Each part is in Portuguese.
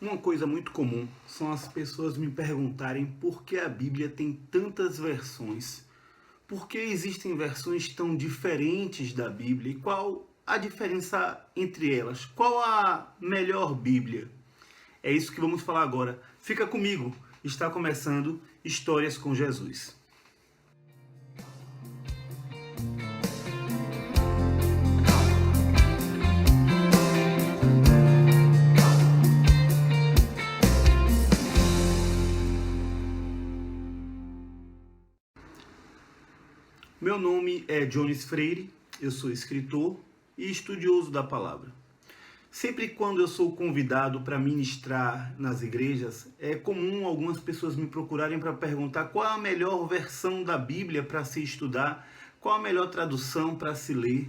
Uma coisa muito comum são as pessoas me perguntarem por que a Bíblia tem tantas versões. Por que existem versões tão diferentes da Bíblia? E qual a diferença entre elas? Qual a melhor Bíblia? É isso que vamos falar agora. Fica comigo. Está começando Histórias com Jesus. Meu nome é Jones Freire, eu sou escritor e estudioso da palavra. Sempre quando eu sou convidado para ministrar nas igrejas, é comum algumas pessoas me procurarem para perguntar qual a melhor versão da Bíblia para se estudar, qual a melhor tradução para se ler.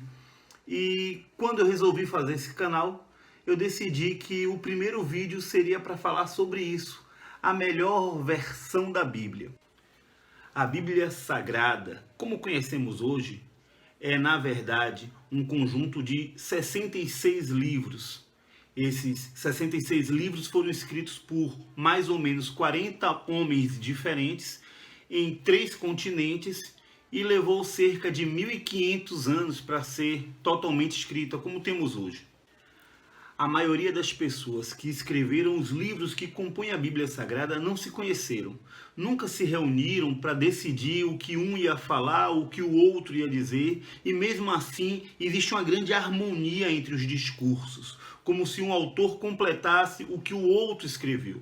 E quando eu resolvi fazer esse canal, eu decidi que o primeiro vídeo seria para falar sobre isso, a melhor versão da Bíblia. A Bíblia Sagrada, como conhecemos hoje, é, na verdade, um conjunto de 66 livros. Esses 66 livros foram escritos por mais ou menos 40 homens diferentes em 3 continentes e levou cerca de 1500 anos para ser totalmente escrita como temos hoje. A maioria das pessoas que escreveram os livros que compõem a Bíblia Sagrada não se conheceram. Nunca se reuniram para decidir o que um ia falar, o que o outro ia dizer, e mesmo assim existe uma grande harmonia entre os discursos, como se um autor completasse o que o outro escreveu.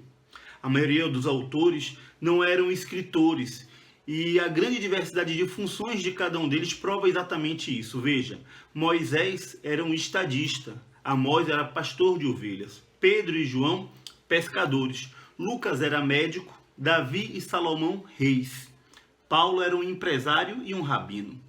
A maioria dos autores não eram escritores, e a grande diversidade de funções de cada um deles prova exatamente isso. Veja, Moisés era um estadista, Amós era pastor de ovelhas, Pedro e João, pescadores, Lucas era médico, Davi e Salomão, reis, Paulo era um empresário e um rabino,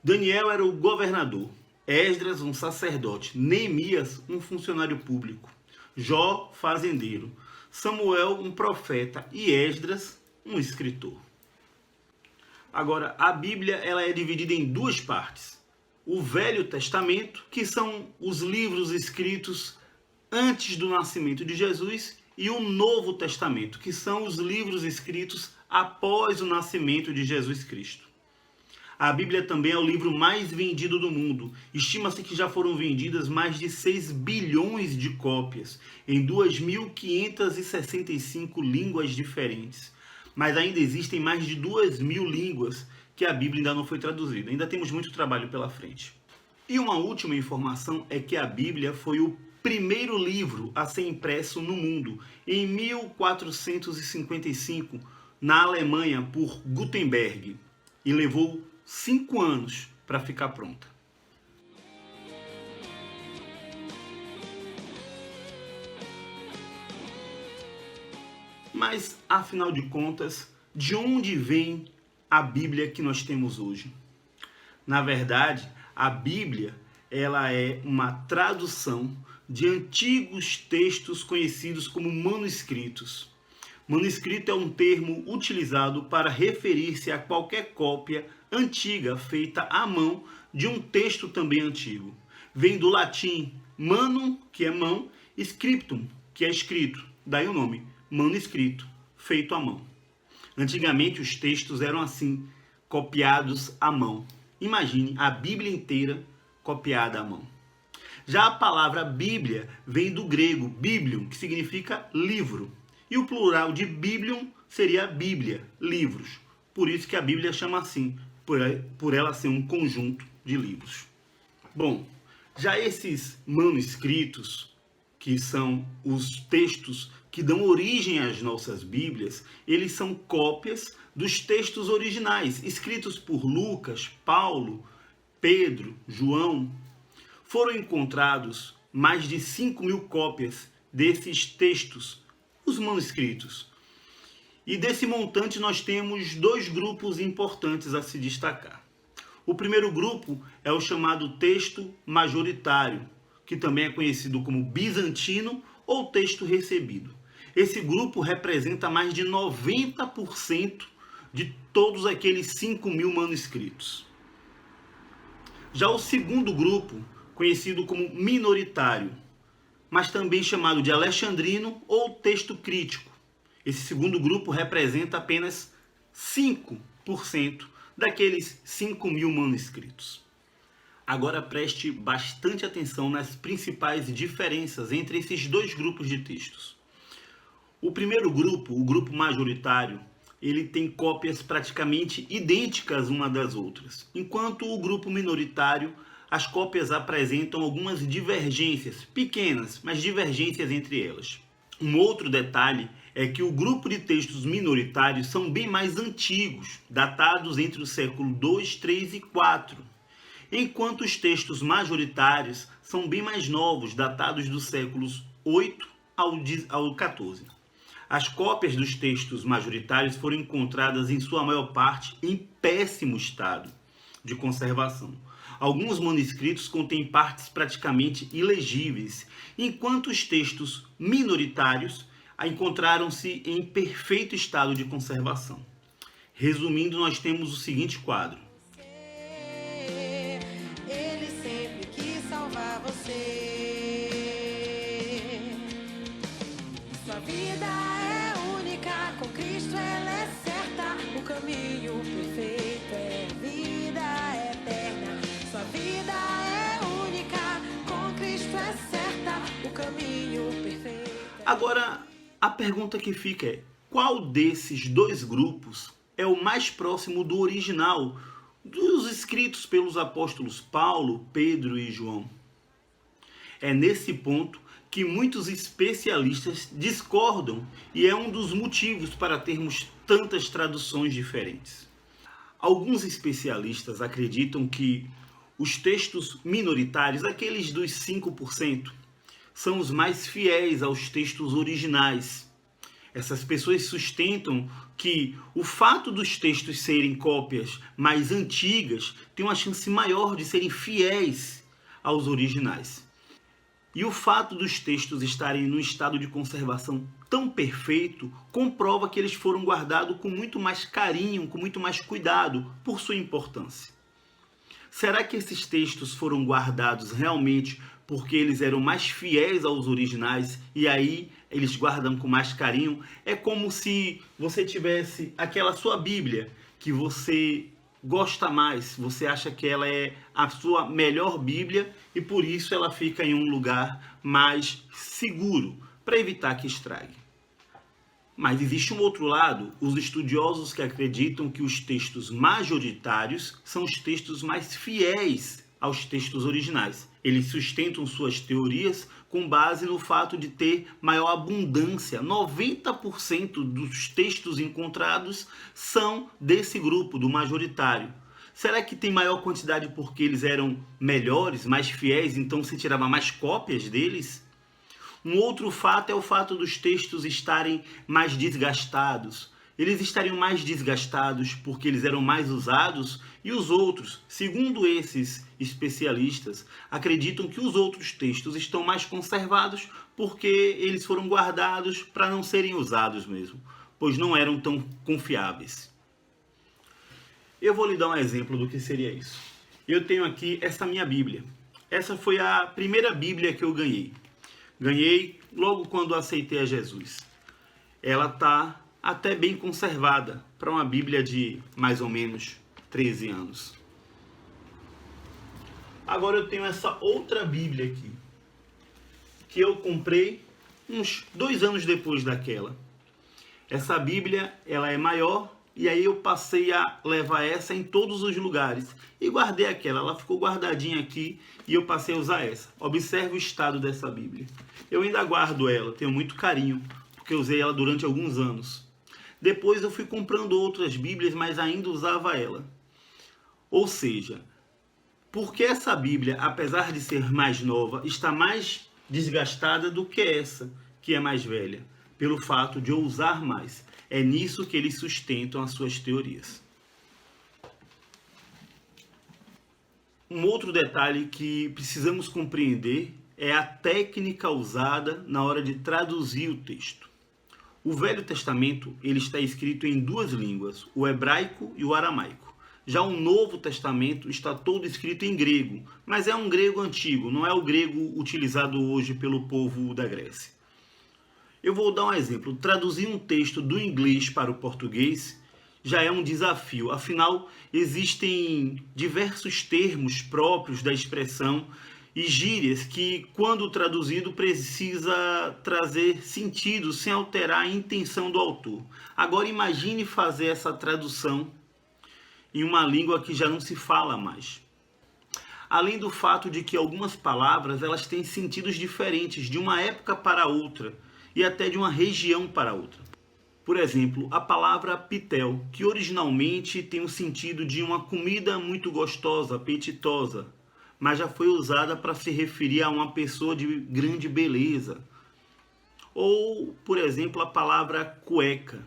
Daniel era o governador, Esdras, um sacerdote, Neemias, um funcionário público, Jó, fazendeiro, Samuel, um profeta e Esdras, um escritor. Agora, a Bíblia ela é dividida em 2 partes. O Velho Testamento, que são os livros escritos antes do nascimento de Jesus, e o Novo Testamento, que são os livros escritos após o nascimento de Jesus Cristo. A Bíblia também é o livro mais vendido do mundo. Estima-se que já foram vendidas mais de 6 bilhões de cópias em 2.565 línguas diferentes. Mas ainda existem mais de 2.000 línguas que a Bíblia ainda não foi traduzida. Ainda temos muito trabalho pela frente. E uma última informação é que a Bíblia foi o primeiro livro a ser impresso no mundo, em 1455, na Alemanha, por Gutenberg, e levou 5 anos para ficar pronta. Mas, afinal de contas, de onde vem a Bíblia que nós temos hoje? Na verdade, a Bíblia ela é uma tradução de antigos textos conhecidos como manuscritos. Manuscrito é um termo utilizado para referir-se a qualquer cópia antiga feita à mão de um texto também antigo. Vem do latim manum, que é mão, scriptum, que é escrito, daí o nome, manuscrito, feito à mão. Antigamente os textos eram assim, copiados à mão. Imagine a Bíblia inteira copiada à mão. Já a palavra Bíblia vem do grego biblion, que significa livro. E o plural de biblion seria Bíblia, livros. Por isso que a Bíblia chama assim, por ela ser um conjunto de livros. Bom, já esses manuscritos, que são os textos que dão origem às nossas Bíblias, eles são cópias dos textos originais, escritos por Lucas, Paulo, Pedro, João. Foram encontrados mais de 5.000 cópias desses textos, os manuscritos. E desse montante nós temos 2 grupos importantes a se destacar. O primeiro grupo é o chamado texto majoritário, que também é conhecido como bizantino ou texto recebido. Esse grupo representa mais de 90% de todos aqueles 5.000 manuscritos. Já o segundo grupo, conhecido como minoritário, mas também chamado de alexandrino ou texto crítico. Esse segundo grupo representa apenas 5% daqueles 5.000 manuscritos. Agora preste bastante atenção nas principais diferenças entre esses dois grupos de textos. O primeiro grupo, o grupo majoritário, ele tem cópias praticamente idênticas uma das outras, enquanto o grupo minoritário, as cópias apresentam algumas divergências, pequenas, mas divergências entre elas. Um outro detalhe é que o grupo de textos minoritários são bem mais antigos, datados entre o século 2, 3 e 4, enquanto os textos majoritários são bem mais novos, datados dos séculos 8 ao 14. As cópias dos textos majoritários foram encontradas, em sua maior parte, em péssimo estado de conservação. Alguns manuscritos contêm partes praticamente ilegíveis, enquanto os textos minoritários encontraram-se em perfeito estado de conservação. Resumindo, nós temos o seguinte quadro. Ele sempre quis salvar você. Sua vida é única, com Cristo ela é certa. O caminho perfeito é vida eterna. Sua vida é única, com Cristo é certa. O caminho perfeito. Agora, a pergunta que fica é: qual desses dois grupos é o mais próximo do original, dos escritos pelos apóstolos Paulo, Pedro e João? É nesse ponto que muitos especialistas discordam e é um dos motivos para termos tantas traduções diferentes. Alguns especialistas acreditam que os textos minoritários, aqueles dos 5%, são os mais fiéis aos textos originais. Essas pessoas sustentam que o fato dos textos serem cópias mais antigas tem uma chance maior de serem fiéis aos originais. E o fato dos textos estarem num estado de conservação tão perfeito comprova que eles foram guardados com muito mais carinho, com muito mais cuidado, por sua importância. Será que esses textos foram guardados realmente porque eles eram mais fiéis aos originais e aí eles guardam com mais carinho? É como se você tivesse aquela sua Bíblia que você gosta mais, você acha que ela é a sua melhor Bíblia e por isso ela fica em um lugar mais seguro, para evitar que estrague. Mas existe um outro lado, os estudiosos que acreditam que os textos majoritários são os textos mais fiéis aos textos originais. Eles sustentam suas teorias com base no fato de ter maior abundância. 90% dos textos encontrados são desse grupo, do majoritário. Será que tem maior quantidade porque eles eram melhores, mais fiéis, então se tirava mais cópias deles? Um outro fato é o fato dos textos estarem mais desgastados. Eles estariam mais desgastados porque eles eram mais usados e os outros, segundo esses especialistas, acreditam que os outros textos estão mais conservados porque eles foram guardados para não serem usados mesmo, pois não eram tão confiáveis. Eu vou lhe dar um exemplo do que seria isso. Eu tenho aqui essa minha Bíblia. Essa foi a primeira Bíblia que eu ganhei. Ganhei logo quando aceitei a Jesus. Ela está até bem conservada para uma Bíblia de mais ou menos 13 anos. Agora eu tenho essa outra Bíblia aqui, que eu comprei uns 2 anos depois daquela. Essa Bíblia, ela é maior e aí eu passei a levar essa em todos os lugares e guardei aquela. Ela ficou guardadinha aqui e eu passei a usar essa. Observe o estado dessa Bíblia. Eu ainda guardo ela, tenho muito carinho, porque eu usei ela durante alguns anos. Depois eu fui comprando outras Bíblias, mas ainda usava ela. Ou seja, porque essa Bíblia, apesar de ser mais nova, está mais desgastada do que essa, que é mais velha, pelo fato de eu usar mais. É nisso que eles sustentam as suas teorias. Um outro detalhe que precisamos compreender é a técnica usada na hora de traduzir o texto. O Velho Testamento ele está escrito em 2 línguas, o hebraico e o aramaico. Já o Novo Testamento está todo escrito em grego, mas é um grego antigo, não é o grego utilizado hoje pelo povo da Grécia. Eu vou dar um exemplo. Traduzir um texto do inglês para o português já é um desafio. Afinal, existem diversos termos próprios da expressão e gírias que, quando traduzido, precisa trazer sentido sem alterar a intenção do autor. Agora imagine fazer essa tradução em uma língua que já não se fala mais. Além do fato de que algumas palavras elas têm sentidos diferentes de uma época para outra e até de uma região para outra. Por exemplo, a palavra pitel, que originalmente tem o sentido de uma comida muito gostosa, apetitosa, mas já foi usada para se referir a uma pessoa de grande beleza. Ou, por exemplo, a palavra cueca,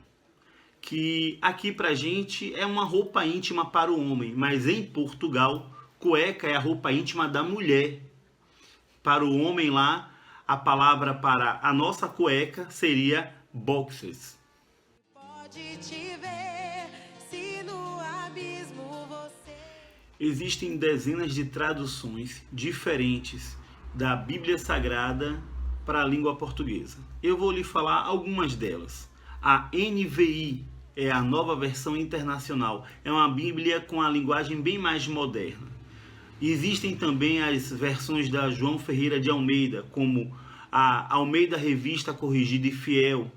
que aqui pra gente é uma roupa íntima para o homem, mas em Portugal, cueca é a roupa íntima da mulher. Para o homem lá, a palavra para a nossa cueca seria boxers. Pode te ver se no abismo você... Existem dezenas de traduções diferentes da Bíblia Sagrada para a língua portuguesa. Eu vou lhe falar algumas delas. A NVI é a Nova Versão Internacional. É uma Bíblia com a linguagem bem mais moderna. Existem também as versões da João Ferreira de Almeida, como a Almeida Revista Corrigida e Fiel,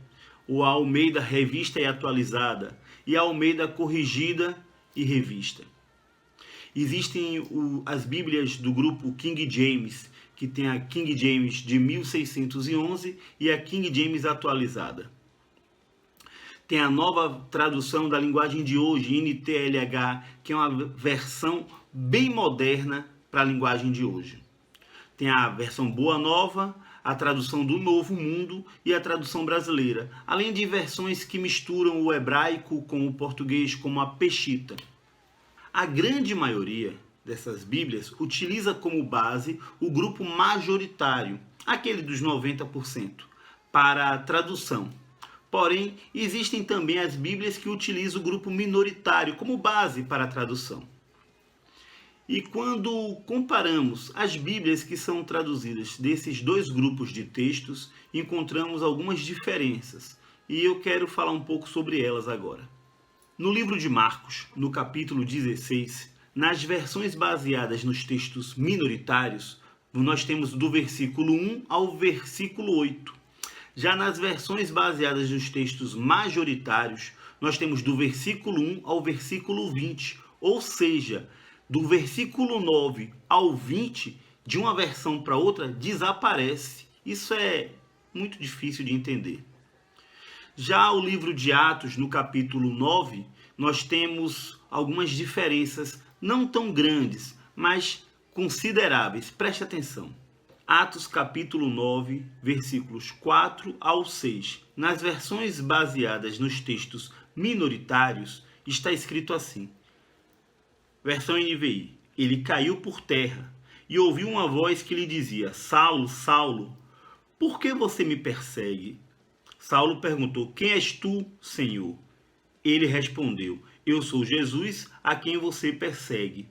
ou a Almeida Revista e Atualizada, e a Almeida Corrigida e Revista. Existem as Bíblias do grupo King James, que tem a King James de 1611 e a King James atualizada. Tem a nova tradução da linguagem de hoje, NTLH, que é uma versão bem moderna para a linguagem de hoje. Tem a versão Boa Nova, a tradução do Novo Mundo e a tradução brasileira, além de versões que misturam o hebraico com o português, como a Peshitta. A grande maioria dessas Bíblias utiliza como base o grupo majoritário, aquele dos 90%, para a tradução. Porém, existem também as Bíblias que utilizam o grupo minoritário como base para a tradução. E quando comparamos as Bíblias que são traduzidas desses dois grupos de textos, encontramos algumas diferenças, e eu quero falar um pouco sobre elas agora. No livro de Marcos, no capítulo 16, nas versões baseadas nos textos minoritários, nós temos do versículo 1 ao versículo 8. Já nas versões baseadas nos textos majoritários, nós temos do versículo 1 ao versículo 20, ou seja, do versículo 9 ao 20, de uma versão para outra, desaparece. Isso é muito difícil de entender. Já o livro de Atos, no capítulo 9, nós temos algumas diferenças não tão grandes, mas consideráveis. Preste atenção. Atos capítulo 9, versículos 4 ao 6. Nas versões baseadas nos textos minoritários, está escrito assim. Versão NVI. Ele caiu por terra e ouviu uma voz que lhe dizia: Saulo, Saulo, por que você me persegue? Saulo perguntou: Quem és tu, Senhor? Ele respondeu: Eu sou Jesus, a quem você persegue.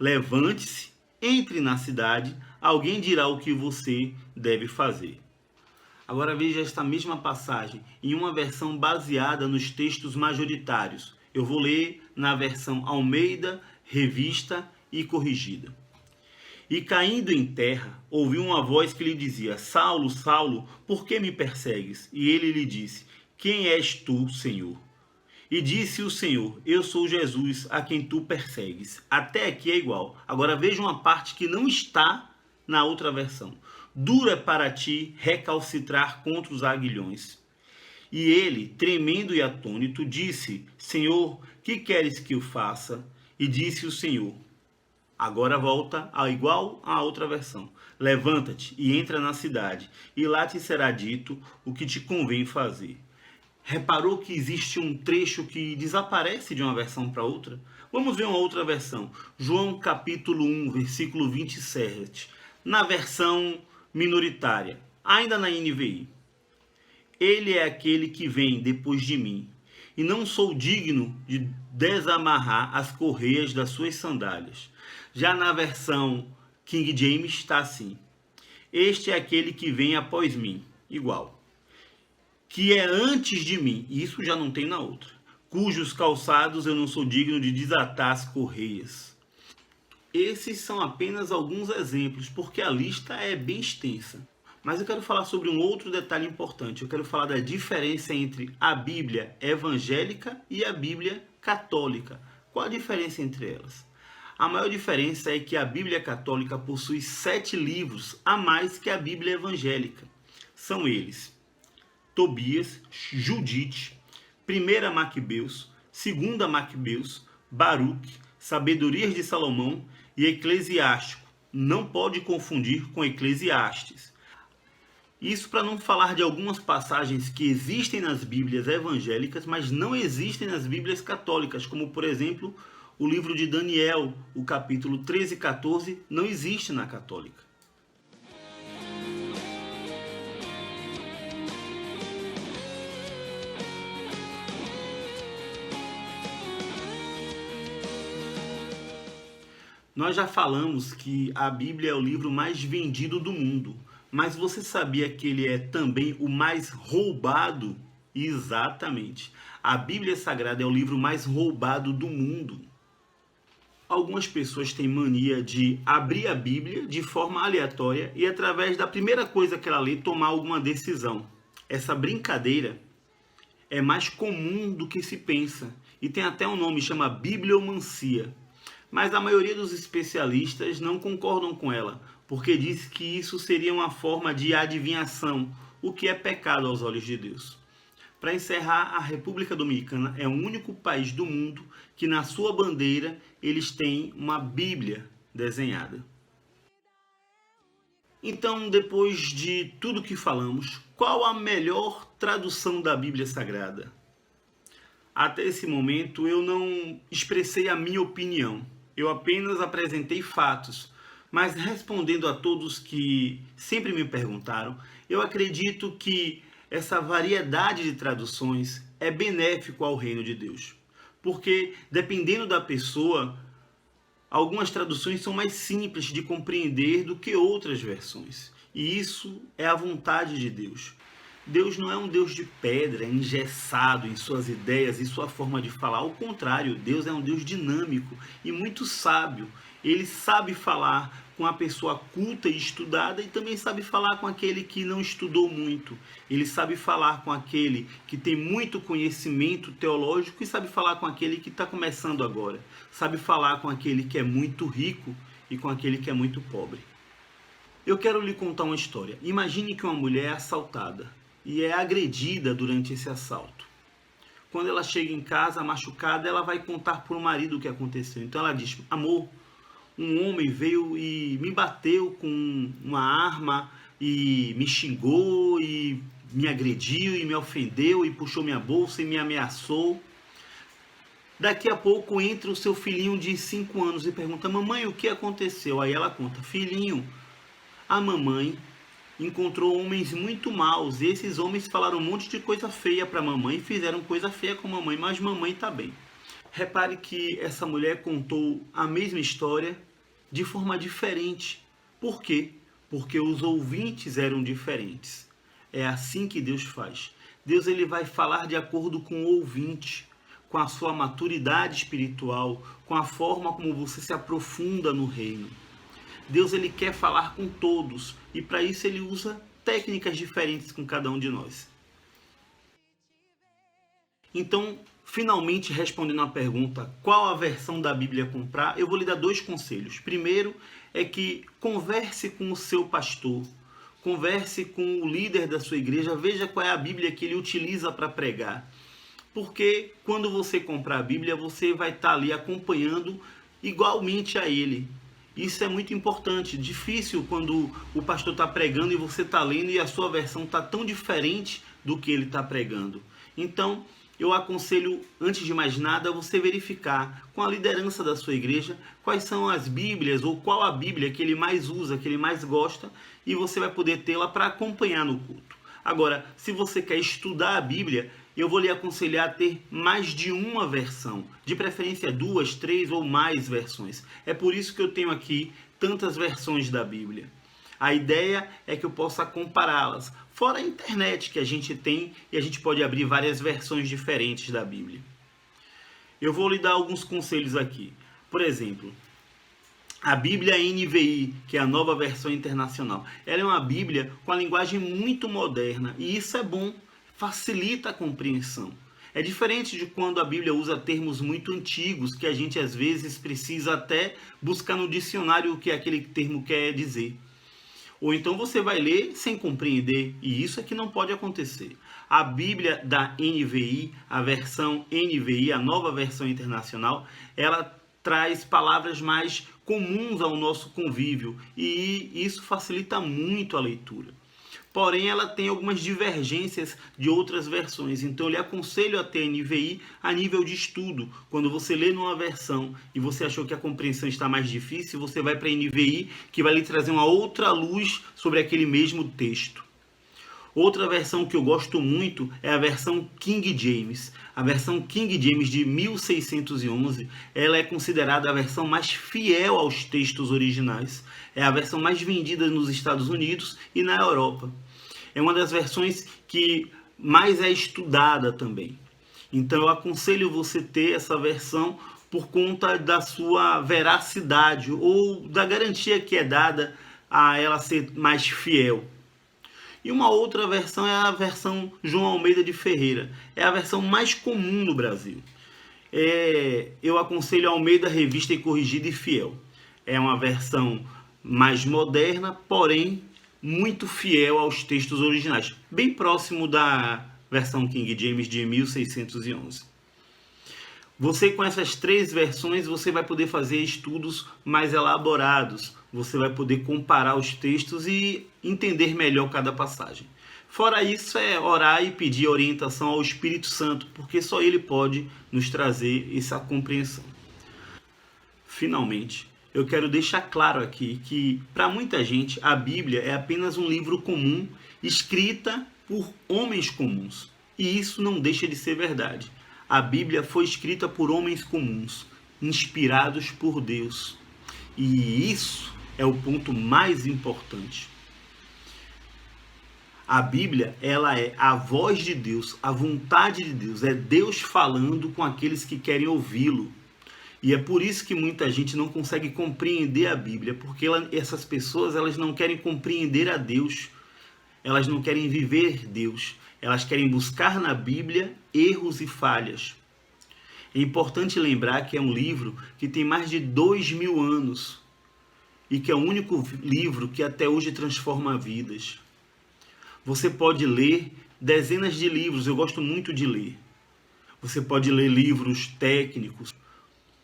Levante-se, entre na cidade, alguém dirá o que você deve fazer. Agora veja esta mesma passagem em uma versão baseada nos textos majoritários. Eu vou ler na versão Almeida, Revista e Corrigida. E caindo em terra, ouviu uma voz que lhe dizia: Saulo, Saulo, por que me persegues? E ele lhe disse: Quem és tu, Senhor? E disse o Senhor: Eu sou Jesus, a quem tu persegues. Até aqui é igual. Agora veja uma parte que não está na outra versão. Duro é para ti recalcitrar contra os aguilhões. E ele, tremendo e atônito, disse: Senhor, que queres que eu faça? E disse o Senhor. Agora volta a igual à outra versão. Levanta-te e entra na cidade, e lá te será dito o que te convém fazer. Reparou que existe um trecho que desaparece de uma versão para outra? Vamos ver uma outra versão. João capítulo 1, versículo 27. Na versão minoritária, ainda na NVI. Ele é aquele que vem depois de mim, e não sou digno de desamarrar as correias das suas sandálias. Já na versão King James está assim: este é aquele que vem após mim, igual, que é antes de mim, isso já não tem na outra, cujos calçados eu não sou digno de desatar as correias. Esses são apenas alguns exemplos, porque a lista é bem extensa. Mas eu quero falar sobre um outro detalhe importante. Eu quero falar da diferença entre a Bíblia evangélica e a Bíblia católica. Qual a diferença entre elas? A maior diferença é que a Bíblia católica possui 7 livros a mais que a Bíblia evangélica. São eles: Tobias, Judite, 1 Macabeus, 2 Macabeus, Baruque, Sabedorias de Salomão e Eclesiástico. Não pode confundir com Eclesiastes. Isso para não falar de algumas passagens que existem nas Bíblias evangélicas, mas não existem nas Bíblias católicas, como por exemplo o livro de Daniel, o capítulo 13 e 14, não existe na católica. Nós já falamos que a Bíblia é o livro mais vendido do mundo, mas você sabia que ele é também o mais roubado? Exatamente. A Bíblia Sagrada é o livro mais roubado do mundo. Algumas pessoas têm mania de abrir a Bíblia de forma aleatória e através da primeira coisa que ela lê tomar alguma decisão. Essa brincadeira é mais comum do que se pensa e tem até um nome, chama bibliomancia. Mas a maioria dos especialistas não concordam com ela, porque diz que isso seria uma forma de adivinhação, o que é pecado aos olhos de Deus. Para encerrar, a República Dominicana é o único país do mundo que na sua bandeira eles têm uma Bíblia desenhada. Então, depois de tudo que falamos, qual a melhor tradução da Bíblia Sagrada? Até esse momento eu não expressei a minha opinião. Eu apenas apresentei fatos, mas respondendo a todos que sempre me perguntaram, eu acredito que essa variedade de traduções é benéfico ao reino de Deus. Porque, dependendo da pessoa, algumas traduções são mais simples de compreender do que outras versões. E isso é a vontade de Deus. Deus não é um Deus de pedra, engessado em suas ideias e sua forma de falar. Ao contrário, Deus é um Deus dinâmico e muito sábio. Ele sabe falar com a pessoa culta e estudada e também sabe falar com aquele que não estudou muito. Ele sabe falar com aquele que tem muito conhecimento teológico e sabe falar com aquele que está começando agora. Sabe falar com aquele que é muito rico e com aquele que é muito pobre. Eu quero lhe contar uma história. Imagine que uma mulher é assaltada e é agredida durante esse assalto. Quando ela chega em casa machucada, ela vai contar para o marido o que aconteceu. Então ela diz: amor, um homem veio e me bateu com uma arma e me xingou e me agrediu e me ofendeu e puxou minha bolsa e me ameaçou. Daqui a pouco entra o seu filhinho de 5 anos e pergunta: mamãe, o que aconteceu? Aí ela conta: filhinho, a mamãe encontrou homens muito maus e esses homens falaram um monte de coisa feia para a mamãe, fizeram coisa feia com a mamãe, mas mamãe está bem. Repare que essa mulher contou a mesma história de forma diferente. Por quê? Porque os ouvintes eram diferentes. É assim que Deus faz. Deus ele vai falar de acordo com o ouvinte, com a sua maturidade espiritual, com a forma como você se aprofunda no reino. Deus ele quer falar com todos e para isso ele usa técnicas diferentes com cada um de nós. Então, finalmente respondendo à pergunta qual a versão da Bíblia comprar, eu vou lhe dar 2 conselhos. Primeiro é que converse com o seu pastor, converse com o líder da sua igreja, veja qual é a Bíblia que ele utiliza para pregar. Porque quando você comprar a Bíblia, você vai estar ali acompanhando igualmente a ele. Isso é muito importante, difícil quando o pastor está pregando e você está lendo e a sua versão está tão diferente do que ele está pregando. Então, eu aconselho, antes de mais nada, você verificar com a liderança da sua igreja quais são as Bíblias ou qual a Bíblia que ele mais usa, que ele mais gosta, e você vai poder tê-la para acompanhar no culto. Agora, se você quer estudar a Bíblia, eu vou lhe aconselhar a ter mais de uma versão, de preferência 2, 3 ou mais versões. É por isso que eu tenho aqui tantas versões da Bíblia. A ideia é que eu possa compará-las, fora a internet que a gente tem e a gente pode abrir várias versões diferentes da Bíblia. Eu vou lhe dar alguns conselhos aqui. Por exemplo, a Bíblia NVI, que é a nova versão internacional, ela é uma Bíblia com a linguagem muito moderna e isso é bom, facilita a compreensão. É diferente de quando a Bíblia usa termos muito antigos que a gente às vezes precisa até buscar no dicionário o que aquele termo quer dizer. Ou então você vai ler sem compreender, e isso é que não pode acontecer. A Bíblia da NVI, a versão NVI, a nova versão internacional, ela traz palavras mais comuns ao nosso convívio, e isso facilita muito a leitura. Porém, ela tem algumas divergências de outras versões, então eu lhe aconselho a ter a NVI a nível de estudo. Quando você lê numa versão e você achou que a compreensão está mais difícil, você vai para a NVI, que vai lhe trazer uma outra luz sobre aquele mesmo texto. Outra versão que eu gosto muito é a versão King James. A versão King James de 1611, ela é considerada a versão mais fiel aos textos originais. É a versão mais vendida nos Estados Unidos e na Europa. É uma das versões que mais é estudada também. Então eu aconselho você ter essa versão por conta da sua veracidade ou da garantia que é dada a ela ser mais fiel. E uma outra versão é a versão João Almeida de Ferreira. É a versão mais comum no Brasil. Eu aconselho a Almeida Revista e Corrigida e Fiel. É uma versão mais moderna, porém muito fiel aos textos originais. Bem próximo da versão King James de 1611. Você, com essas três versões, você vai poder fazer estudos mais elaborados. Você vai poder comparar os textos e entender melhor cada passagem. Fora isso, é orar e pedir orientação ao Espírito Santo, porque só Ele pode nos trazer essa compreensão. Finalmente, eu quero deixar claro aqui que, para muita gente, a Bíblia é apenas um livro comum, escrita por homens comuns. E isso não deixa de ser verdade. A Bíblia foi escrita por homens comuns, inspirados por Deus. E isso é o ponto mais importante. A Bíblia, ela é a voz de Deus, a vontade de Deus. É Deus falando com aqueles que querem ouvi-lo. E é por isso que muita gente não consegue compreender a Bíblia, porque essas pessoas elas não querem compreender a Deus. Elas não querem viver Deus. Elas querem buscar na Bíblia erros e falhas. É importante lembrar que é um livro que tem mais de 2000 anos e que é o único livro que até hoje transforma vidas. Você pode ler dezenas de livros, eu gosto muito de ler. Você pode ler livros técnicos,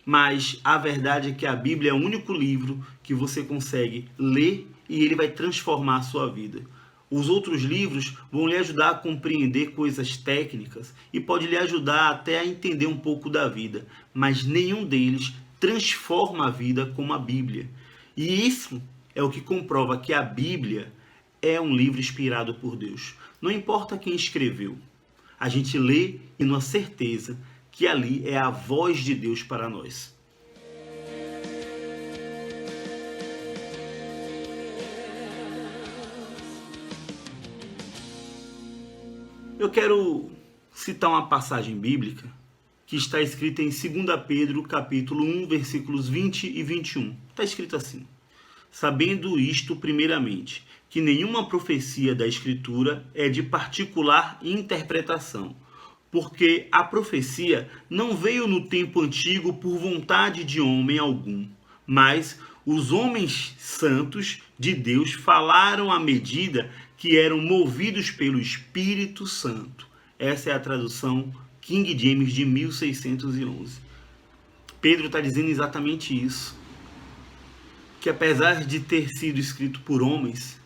mas a verdade é que a Bíblia é o único livro que você consegue ler e ele vai transformar a sua vida. Os outros livros vão lhe ajudar a compreender coisas técnicas e pode lhe ajudar até a entender um pouco da vida, mas nenhum deles transforma a vida como a Bíblia. E isso é o que comprova que a Bíblia é um livro inspirado por Deus. Não importa quem escreveu, a gente lê e na certeza que ali é a voz de Deus para nós. Eu quero citar uma passagem bíblica que está escrita em 2 Pedro, capítulo 1, versículos 20 e 21. Está escrito assim: sabendo isto primeiramente, que nenhuma profecia da Escritura é de particular interpretação, porque a profecia não veio no tempo antigo por vontade de homem algum, mas os homens santos de Deus falaram à medida que eram movidos pelo Espírito Santo. Essa é a tradução King James de 1611. Pedro está dizendo exatamente isso. Que apesar de ter sido escrito por homens,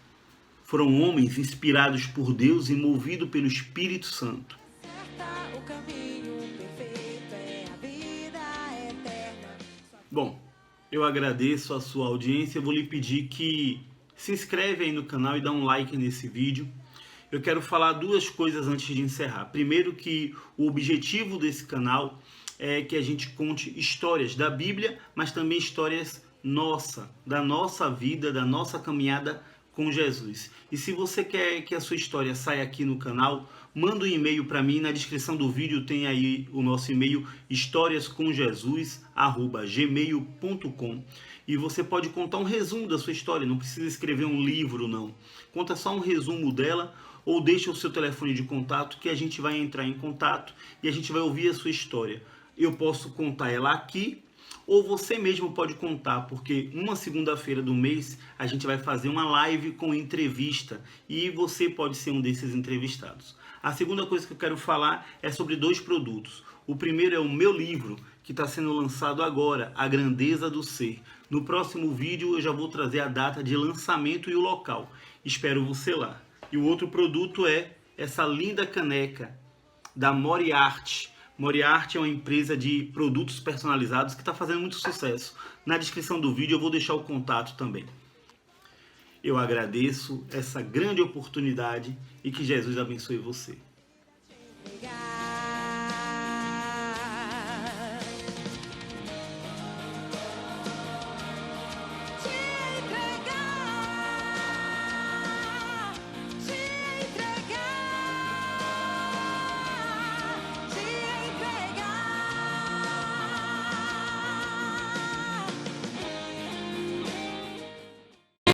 foram homens inspirados por Deus e movidos pelo Espírito Santo. Bom, eu agradeço a sua audiência. Eu vou lhe pedir que se inscreve aí no canal e dá um like nesse vídeo. eu quero falar duas coisas antes de encerrar. Primeiro, que o objetivo desse canal é que a gente conte histórias da Bíblia, mas também histórias da nossa vida, da nossa caminhada com Jesus. E se você quer que a sua história saia aqui no canal, manda um e-mail para mim. Na descrição do vídeo tem aí o nosso e-mail, historiascomjesus@gmail.com, e você pode contar um resumo da sua história. Não precisa escrever um livro, não. Conta só um resumo dela, ou deixa o seu telefone de contato que a gente vai entrar em contato e a gente vai ouvir a sua história. Eu posso contar ela aqui, ou você mesmo pode contar, porque uma segunda-feira do mês a gente vai fazer uma live com entrevista e você pode ser um desses entrevistados. A segunda coisa que eu quero falar é sobre dois produtos. O primeiro é o meu livro, que está sendo lançado agora, A Grandeza do Ser. No próximo vídeo eu já vou trazer a data de lançamento e o local. Espero você lá. E o outro produto é essa linda caneca da Moriarty. Moriarty é uma empresa de produtos personalizados que está fazendo muito sucesso. Na descrição do vídeo eu vou deixar o contato também. Eu agradeço essa grande oportunidade e que Jesus abençoe você.